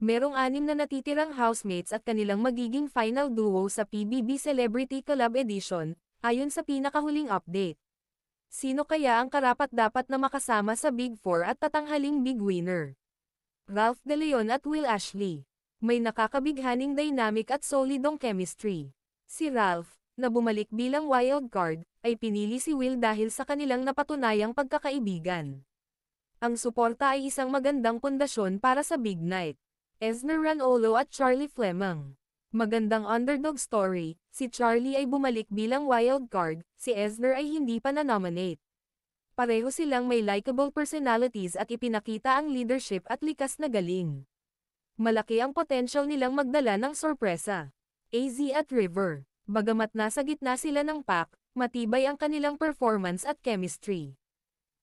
Merong 6 na natitirang housemates at kanilang magiging final duo sa PBB Celebrity Collab Edition, ayon sa pinakahuling update. Sino kaya ang karapat-dapat na makasama sa Big Four at tatanghaling big winner? Ralph De Leon at Will Ashley. May nakakabighaning dynamic at solidong chemistry. Si Ralph, na bumalik bilang wild card, ay pinili si Will dahil sa kanilang napatunayang pagkakaibigan. Ang suporta ay isang magandang pundasyon para sa Big Night. Eisner Ranallo at Charlie Fleming. Magandang underdog story, si Charlie ay bumalik bilang wild card, si Eisner ay hindi pa na-nominate. Pareho silang may likable personalities at ipinakita ang leadership at likas na galing. Malaki ang potential nilang magdala ng sorpresa. AZ at River. Bagamat nasa gitna sila ng pack, matibay ang kanilang performance at chemistry.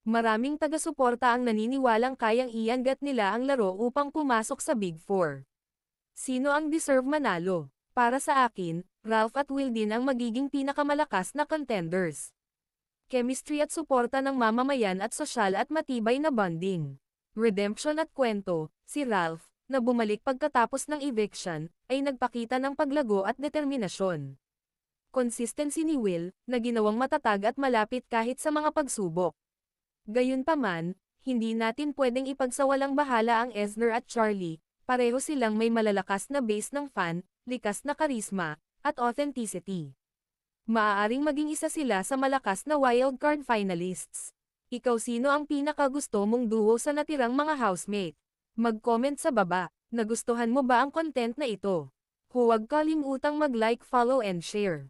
Maraming taga-suporta ang naniniwalang kayang iangat nila ang laro upang pumasok sa Big Four. Sino ang deserve manalo? Para sa akin, Ralph at Will din ang magiging pinakamalakas na contenders. Chemistry at suporta ng mamamayan at sosyal at matibay na bonding. Redemption at kwento, si Ralph, na bumalik pagkatapos ng eviction, ay nagpakita ng paglago at determinasyon. Consistency ni Will, na ginawang matatag at malapit kahit sa mga pagsubok. Gayunpaman, hindi natin pwedeng ipagsawalang bahala ang Eisner at Charlie, pareho silang may malalakas na base ng fan, likas na karisma, at authenticity. Maaaring maging isa sila sa malakas na wildcard finalists. Ikaw, sino ang pinakagusto mong duo sa natirang mga housemate? Mag-comment sa baba. Nagustuhan mo ba ang content na ito? Huwag kalimutang mag-like, follow and share.